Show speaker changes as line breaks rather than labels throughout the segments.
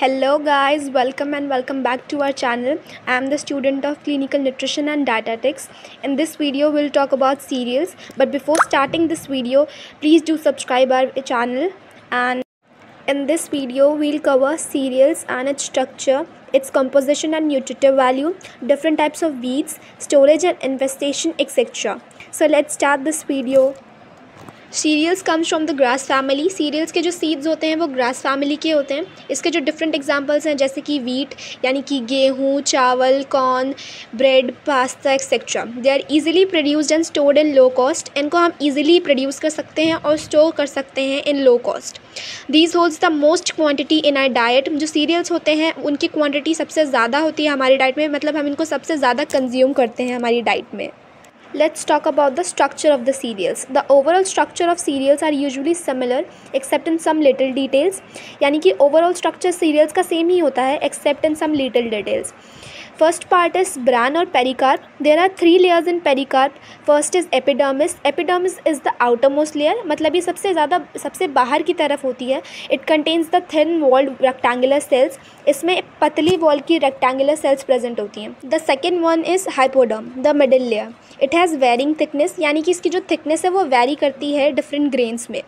Hello guys, welcome and welcome back to our channel. I am the student of Clinical Nutrition and Dietetics. In this video we'll talk about cereals, but before starting this video please do subscribe our channel. And in this video we'll cover cereals and its structure, its composition and nutritive value, different types of wheats, storage and infestation, etc. So let's start this video. Cereals comes from the grass family. Cereals के जो seeds होते हैं वो grass family के होते हैं। इसके जो डिफरेंट एग्जांपल्स हैं जैसे कि वीट यानी कि गेहूँ, चावल, corn, bread, pasta etcetera. They are easily produced and stored in low cost. इनको हम ईजिली प्रोड्यूस कर सकते हैं और स्टोर कर सकते हैं in low cost. These holds the most quantity in our diet. जो सीरियल्स होते हैं उनकी क्वान्टिटी सबसे ज़्यादा होती है हमारी डाइट में, मतलब हम इनको सबसे ज़्यादा कंज्यूम करते हैं हमारी डाइट में। Let's talk about the structure of the cereals. The overall structure of cereals are usually similar except in some little details. यानी कि overall structure cereals का same ही होता है except in some little details. First part is bran or pericarp. There are 3 layers in pericarp. First is epidermis. Epidermis is the outermost layer. मतलब ये सबसे बाहर की तरफ होती है. It contains the thin walled rectangular cells. इसमें पतली वॉल की रेक्टेंगुलर सेल्स प्रेजेंट होती हैं. The second one is hypoderm, the middle layer. It has varying thickness, यानी कि इसकी जो थिकनेस है वो वेरी करती है डिफरेंट ग्रेन्स में.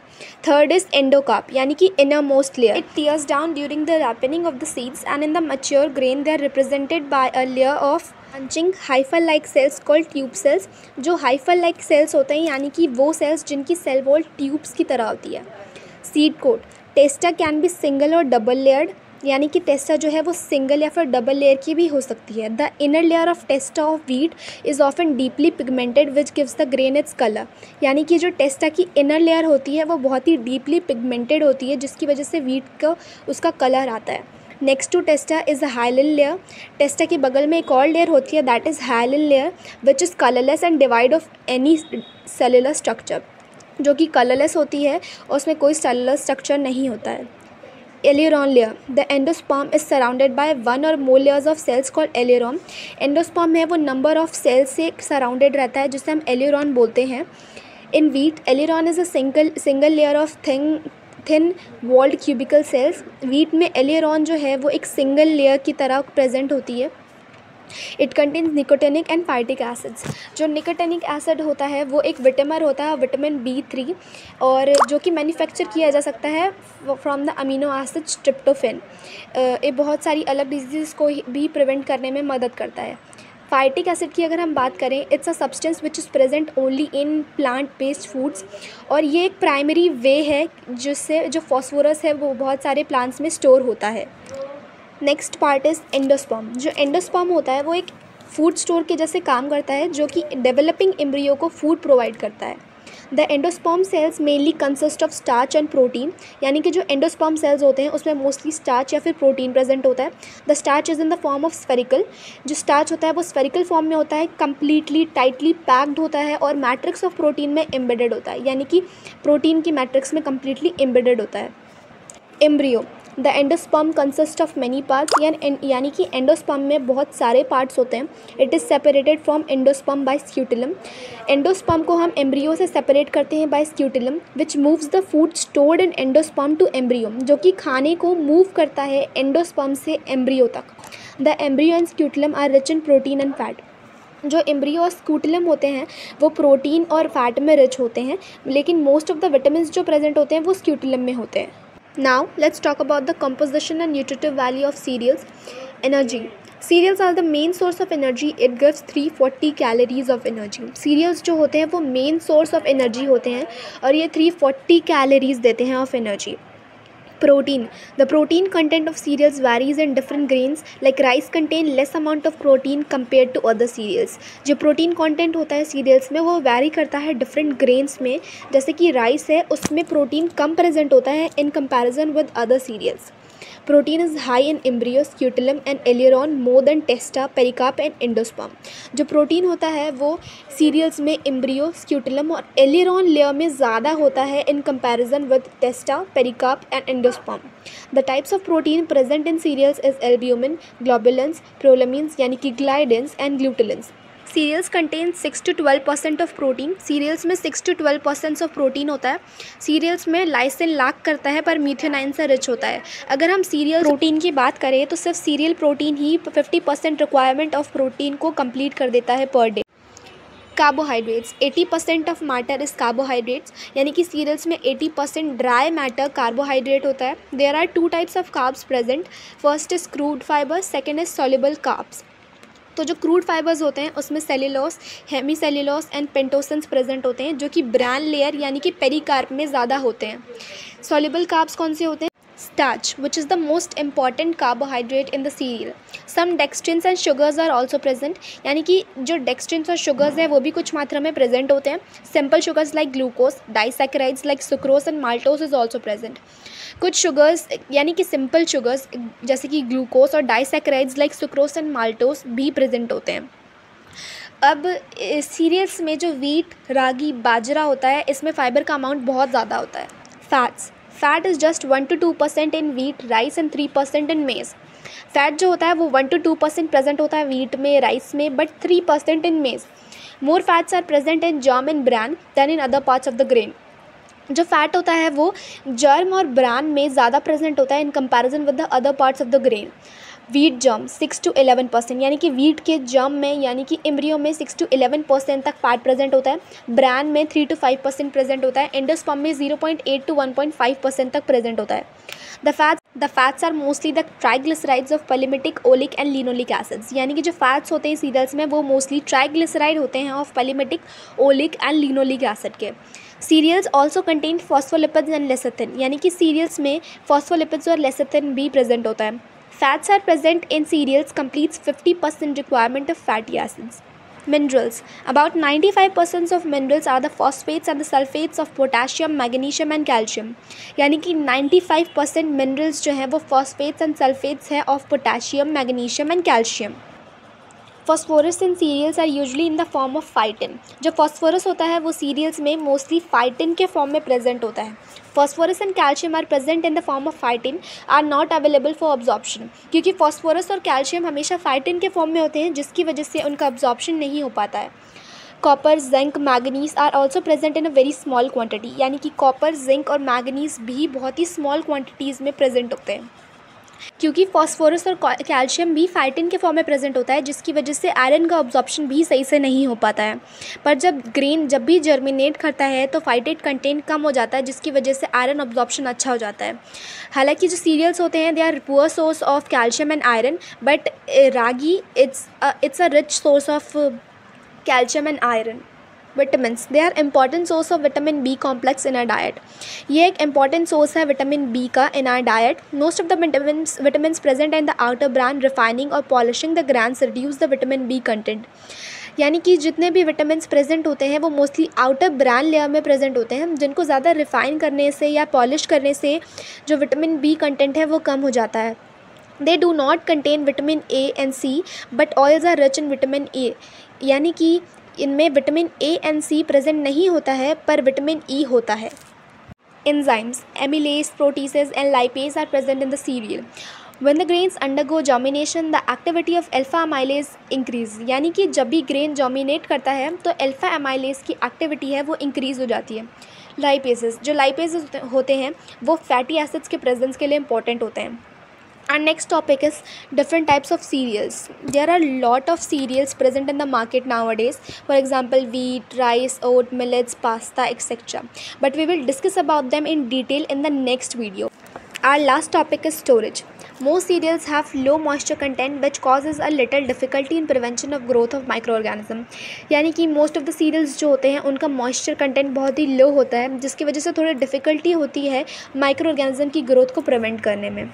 थर्ड इज़ एंडोकार्प, यानी कि innermost layer. It tears down during the ripening of the seeds and in the mature grain they are represented by a layer of branching hyphal like cells called tube cells. जो hyphal like cells होते हैं यानी कि वो sales जिनकी cell wall tubes की तरह होती है. Seed coat. Testa can be single और डबल लेयर्ड, यानी कि टेस्टा जो है वो सिंगल या फिर डबल लेयर की भी हो सकती है. The inner layer of टेस्टा of wheat is often deeply pigmented which gives the grain its colour. यानी कि जो टेस्टा की इनर लेयर होती है वो बहुत ही डीपली पिगमेंटेड होती है जिसकी वजह से वीट का उसका कलर आता है. Next to testa is a hyaline layer. Testa के बगल में एक और लेयर होती है that is hyaline layer which is colourless and devoid of any cellular structure, जो कि कलरलेस होती है और उसमें कोई सेलुलर स्ट्रक्चर नहीं होता है. Aileron layer. The endosperm is surrounded by one or more layers of cells called aileron. Endosperm है वो number of cells से surrounded रहता है जिसे हम aileron बोलते हैं. In wheat, aileron is a single layer of thin walled cubical cells. Wheat में aileron जो है वो एक single layer की तरह present होती है. It contains nicotinic and phytic acids. जो निकोटेनिक एसिड होता है वो एक विटामिन होता है, विटामिन B3, और जो कि मैन्युफैक्चर किया जा सकता है from the amino acid tryptophan. ये बहुत सारी अलग डिजीज़ को भी प्रिवेंट करने में मदद करता है. फाइटिक एसिड की अगर हम बात करें, it's a substance which is present only in plant based foods, और ये एक प्राइमरी वे है जिससे जो फॉस्फोरस है वो बहुत सारे प्लांट्स में स्टोर होता है. Next part is endosperm. जो एंडोस्पर्म होता है वो एक फूड स्टोर के जैसे काम करता है जो कि डेवलपिंग एम्ब्रियो को फूड प्रोवाइड करता है. The endosperm sales mainly consist of starch and protein, यानी कि जो एंडोस्पर्म सेल्स होते हैं उसमें मोस्टली स्टार्च या फिर प्रोटीन प्रेजेंट होता है. The starch is in the form of spherical. जो स्टार्च होता है वो स्फेरिकल फॉर्म में होता है, कम्प्लीटली टाइटली पैक्ड होता है और मैट्रिक्स ऑफ प्रोटीन में एम्बेडेड होता है, यानी कि प्रोटीन की मैट्रिक्स में कम्प्लीटली एम्बेडेड होता है. Embryo. The endosperm consist of many parts, यानी कि एंडोस्पर्म में बहुत सारे पार्ट्स होते हैं. It is separated from endosperm by scutellum. Endosperm को हम एम्ब्रियो से सेपरेट करते हैं by scutellum which moves the food stored in endosperm to embryo, जो कि खाने को मूव करता है एंडोस्पर्म से एम्ब्रियो तक. The embryo and scutellum are rich in protein and fat. जो एम्ब्रियो और स्क्यूटिलम होते हैं वो प्रोटीन और फैट में रिच होते हैं, लेकिन मोस्ट ऑफ द विटामिन जो प्रेजेंट होते हैं वो स्क्यूटिलम में होते हैं. Now let's talk about the composition and nutritive value of cereals. Energy. Cereals are the main source of energy. It gives 340 calories of energy. Cereals जो होते हैं वो main source of energy होते हैं और ये 340 calories देते हैं of energy. Protein. The protein content of cereals varies in different grains. Like rice contain less amount of protein compared to other cereals. जो protein content होता है cereals में वो vary करता है different grains में. जैसे कि rice है उसमें protein कम present होता है in comparison with other cereals. Protein is high in embryo, scutellum and aileron more than testa, pericarp and endosperm. जो प्रोटीन होता है वो सीरियल्स में एम्ब्रियो, स्क्यूटिलम और एलियरॉन लेयर में ज़्यादा होता है in comparison with testa, pericarp and endosperm. The types of protein present in cereals is albumin, globulins, prolamins यानी कि gliadins and glutelins. Cereals contain 6 to 12% of protein. Cereals में 6 to 12% ऑफ प्रोटीन होता है। Serials में lysine lack करता है पर मीथियोनाइन से रिच होता है। अगर हम सीरियल प्रोटीन की बात करें तो सिर्फ serial protein he 50% requirement of protein को कंप्लीट कर देता है per day. Carbohydrates, 80% of matter is carbohydrates, यानी कि सीरियल्स में 80% ड्राई मैटर कार्बोहाइड्रेट होता है। There are 2 types of carbs present. First is crude fibre, second is soluble carbs. तो जो क्रूड फाइबर्स होते हैं उसमें cellulose, hemi cellulose and pentosans present होते हैं जो कि ब्रान लेयर यानी कि पेरिकार्प में ज़्यादा होते हैं। सॉल्युबल कार्ब्स कौन से होते हैं? Starch, which is the most important carbohydrate in the cereal. Some dextrins and sugars are also present, यानी कि जो dextrins और sugars हैं वो भी कुछ मात्रा में present होते हैं। Simple sugars like glucose, disaccharides like sucrose and maltose is also present. कुछ sugars यानी कि simple sugars जैसे कि glucose और disaccharides like sucrose and maltose भी present होते हैं। अब सीरियल्स में जो वीट, रागी, बाजरा होता है इसमें फाइबर का अमाउंट बहुत ज़्यादा होता है। Fats, fat is just 1 to 2% in wheat, rice and 3% in मेज़। फैट जो होता है वो 1 to 2% प्रेजेंट होता है वीट में, राइस में, but 3% in maize. More fats are present in germ and bran than in other parts of the grain. जो फैट होता है वो जर्म और ब्रान में ज़्यादा प्रेजेंट होता है in comparison with the other parts of the grain. Wheat germ 6 to 11%, यानी कि वीट के जर्म में यानी कि एम्ब्रियो में 6 to 11% तक फैट प्रेजेंट होता है। ब्रान में 3 to 5% प्रेजेंट होता है। एंडोस्पर्म में 0.8 to 1.5% तक प्रेजेंट होता है। The fats are mostly the triglycerides of palmitic, oleic and linoleic acids, यानी कि जो फैट्स होते हैं सीरियल्स में वो मोस्टली ट्राइग्लिसराइड होते हैं of palmitic, oleic and linoleic acid के। Cereals also contain phospholipids and lecithin, यानी कि सीरियल्स में फॉस्फोलिपिड्स और लेसिथिन भी प्रेजेंट होता है। Fats are present in cereals completes 50% requirement of fatty acids. Minerals. About 95% of minerals are the phosphates and the sulfates of potassium, magnesium and calcium. यानी कि 95% minerals जो हैं वो phosphates and sulfates है of potassium, magnesium and calcium. Phosphorus in cereals are usually in the form of phytin. जो phosphorus होता है वो सीरियल्स में मोस्टली फाइटिन के फॉर्म में प्रेजेंट होता है। Phosphorus and calcium are present in the form of phytin, are not available for absorption, क्योंकि फॉस्फोरस और कैल्शियम हमेशा फाइटिन के फॉर्म में होते हैं जिसकी वजह से उनका अब्जॉर्प्शन नहीं हो पाता है। Copper, zinc, manganese are also present in a very small quantity, यानी कि कॉपर, जिंक और मैंगनीज भी बहुत ही स्मॉल क्वान्टिटीज़ में प्रेजेंट होते हैं। क्योंकि फॉस्फोरस और कैल्शियम भी फाइटिन के फॉर्म में प्रेजेंट होता है जिसकी वजह से आयरन का अब्जॉर्प्शन भी सही से नहीं हो पाता है। पर जब ग्रेन जब भी जर्मिनेट करता है तो फाइटेट कंटेंट कम हो जाता है जिसकी वजह से आयरन अब्जॉर्प्शन अच्छा हो जाता है। हालांकि जो सीरियल्स होते हैं they are poor source of calcium and iron, but ragi it's a rich source of calcium and iron. Vitamins, they are important source of vitamin B complex in our diet. ये एक इम्पॉर्टेंट सोर्स है vitamin B का in our diet. Most of the vitamins present in the outer bran refining और polishing the grains reduce the vitamin B content, यानी कि जितने भी vitamins present होते हैं वो मोस्टली आउटर ब्रान लेयर में प्रेजेंट होते हैं, जिनको ज़्यादा रिफाइन करने से या पॉलिश करने से जो विटामिन बी कंटेंट है वो कम हो जाता है। They do not contain vitamin A and C but oils are rich in vitamin A, यानी कि इनमें vitamin A and C present नहीं होता है पर विटामिन ई होता है। Enzymes, amylase, proteases and lipase are present in the cereal. When the grains undergo germination, the activity of alpha amylase increase, यानी कि जब भी ग्रेन जर्मिनेट करता है तो अल्फा एमाइलेज की एक्टिविटी है वो इंक्रीज़ हो जाती है। लाइपेसेस, जो लाइपेसेस होते हैं वो फैटी एसिड्स के प्रेजेंस के लिए इंपॉर्टेंट होते हैं। And next topic is different types of cereals. There are lot of cereals present in the market nowadays. For example, wheat, rice, oat, millets, pasta, etc. But we will discuss about them in detail in the next video. Our last topic is storage. Most cereals have low moisture content which causes a little difficulty in prevention of growth of microorganism. यानी कि most of the cereals जो होते हैं उनका moisture content बहुत ही low होता है जिसकी वजह से थोड़ी difficulty होती है microorganism की growth को prevent करने में।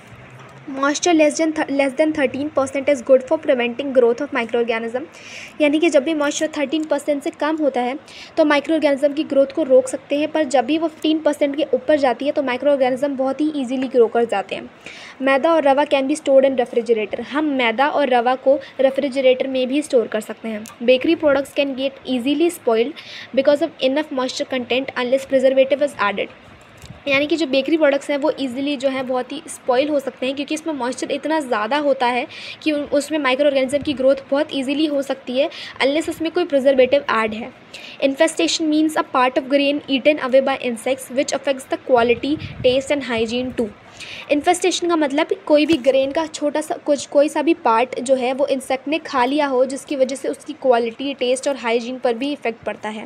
Moisture less than 13% is good for preventing growth of microorganism, यानी कि जब भी मॉइस्चर 13% से कम होता है तो माइक्रोऑर्गेनिज्म की ग्रोथ को रोक सकते हैं, पर जब भी वो 15% के ऊपर जाती है तो माइक्रोऑर्गेनिज्म बहुत ही ईजिली ग्रो कर जाते हैं। मैदा और रवा can be stored in refrigerator, हम मैदा और रवा को रेफ्रिजरेटर में भी स्टोर कर सकते हैं। Bakery products can get easily spoiled because of enough moisture content unless preservative is added, यानी कि जो बेकरी प्रोडक्ट्स हैं वो इजीली जो है बहुत ही स्पॉइल हो सकते हैं, क्योंकि इसमें मॉइस्चर इतना ज़्यादा होता है कि उसमें माइक्रो ऑर्गेनिज्म की ग्रोथ बहुत इजीली हो सकती है अनलेस उसमें कोई प्रिजर्वेटिव ऐड है। Infestation means a part of grain eaten away by insects which affects the quality, taste and hygiene too. Infestation का मतलब कोई भी ग्रेन का छोटा सा कोई सा भी पार्ट जो है वो इंसेक्ट ने खा लिया हो, जिसकी वजह से उसकी क्वालिटी, टेस्ट और हाइजीन पर भी इफ़ेक्ट पड़ता है।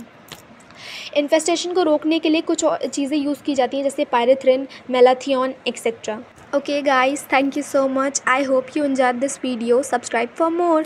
इन्फेस्टेशन को रोकने के लिए कुछ और चीज़ें यूज़ की जाती हैं, जैसे pyrethrin, malathion etcetera. Okay guys, thank you so much. I hope you enjoyed this video. Subscribe for more.